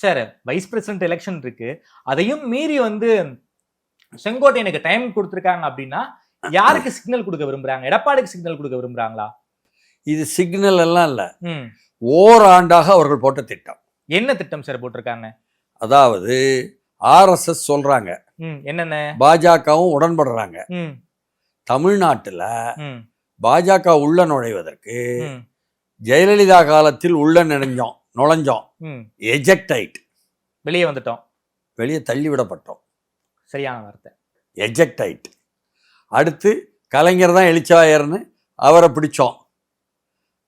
Sir vice president election இருக்கு, அதையும் மீறி வந்து செங்கோட்டையனுக்கு டைம் கொடுத்திருக்காங்க அப்படின்னா யாருக்கு சிக்னல் கொடுக்க விரும்புறாங்க? எடப்பாடிக்கு சிக்னல் கொடுக்க விரும்புறாங்களா? இது சிக்னல் எல்லாம் இல்ல, ம். ஓராண்டாக அவர்கள் போட்ட திட்டம். என்ன திட்டம் சார் போட்டிருக்காங்க? அதாவது ஆர்எஸ்எஸ் சொல்றாங்க, என்னென்ன? பாஜகவும் உடன்படுறாங்க. ம். தமிழ்நாட்டுல ம். பாஜக உள்ள நுழைவதற்கு ம். ஜெயலலிதா காலத்தில் உள்ள நுழைஞ்சோம், ம். எஜெக்டைட், வெளியே வந்துட்டோம். வெளியே தள்ளி விடப்பட்டோம், சரியான வார்த்தை. எஜெக்டைட். அடுத்து கலைஞர் தான் எழுச்சாயர்னு அவரை பிடிச்சோம்,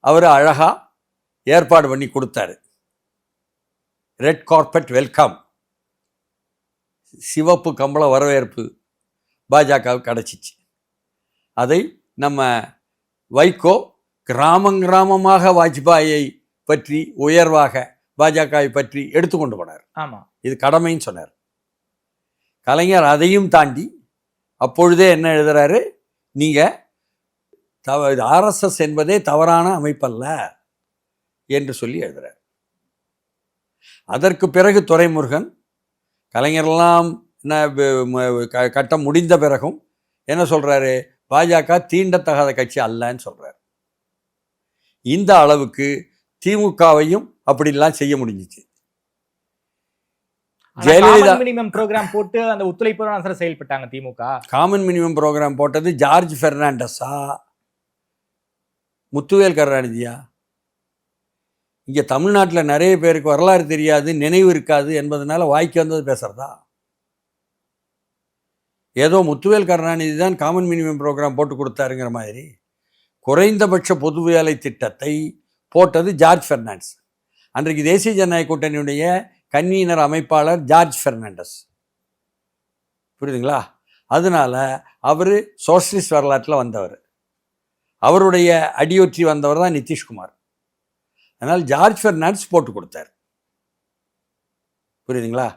அவர் அழகா ஏற்பாடு பண்ணி கொடுத்தாரு. ரெட் கார்பெட் வெல்கம், சிவப்பு கம்பள வரவேற்பு பாஜகவுக்கு கிடைச்சிச்சு. அதை நம்ம வைகோ கிராமமாக வாஜ்பாயை பற்றி உயர்வாக பாஜகவை பற்றி எடுத்துக்கொண்டு போனார். ஆமா, இது கடமைன்னு சொன்னார். கலைஞர் அதையும் தாண்டி அப்பொழுதே என்ன எழுதுறாரு, நீங்க ஆர்எஸ்எஸ் என்பதே தவறான அமைப்பல்ல என்று சொல்லி எழுதுறார். அதற்கு பிறகு துரைமுருகன் கலைஞரெல்லாம் கட்டம் முடிந்த பிறகும் என்ன சொல்றாரு, பாஜக தீண்டத்தகாத கட்சி அல்லன்னு சொல்றாரு. இந்த அளவுக்கு திமுகவையும் அப்படிலாம் செய்ய முடிஞ்சிச்சு. ஜெயலலிதா மினிமம் ப்ரோக்ராம் போட்டு அந்த ஒத்துழைப்பு செயல்பட்டாங்க திமுக. காமன் மினிமம் ப்ரோக்ராம் போட்டது ஜார்ஜ் பெர்னாண்டஸா, முத்துவேல் கருணாநிதியா? இங்க தமிழ்நாட்டில் நிறைய பேருக்கு வரலாறு தெரியாது, நினைவு இருக்காது என்பதனால வாய்க்கு வந்தது பேசுறதா? ஏதோ முத்துவேல் கருணாநிதி தான் காமன் மினிமம் ப்ரோக்ராம் போட்டு கொடுத்தாருங்கிற மாதிரி குறைந்தபட்ச பொது வேலை திட்டத்தை போட்டது ஜார்ஜ் பெர்னாண்டஸ். அன்றைக்கு தேசிய ஜனநாயக கூட்டணியுடைய கன்வீனர் அமைப்பாளர் ஜார்ஜ் பெர்னாண்டஸ், புரியுதுங்களா? அதனால அவர் சோஷலிஸ்ட் வரலாற்றில் வந்தவர், அவருடைய அடியொற்றி வந்தவர் தான் நிதிஷ்குமார். அதனால் ஜார்ஜ் பெர்னாண்டஸ் போட்டு கொடுத்தார், புரியுதுங்களா?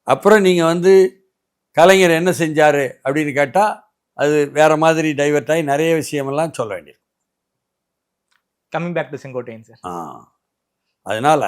அப்புறம் நீங்கள் வந்து கலைஞர் என்ன செஞ்சார் அப்படின்னு கேட்டால் அது வேற மாதிரி டைவர்ட் ஆகி நிறைய விஷயமெல்லாம் சொல்ல வேண்டியது. Coming back to Sengottaiyan sir. அதனால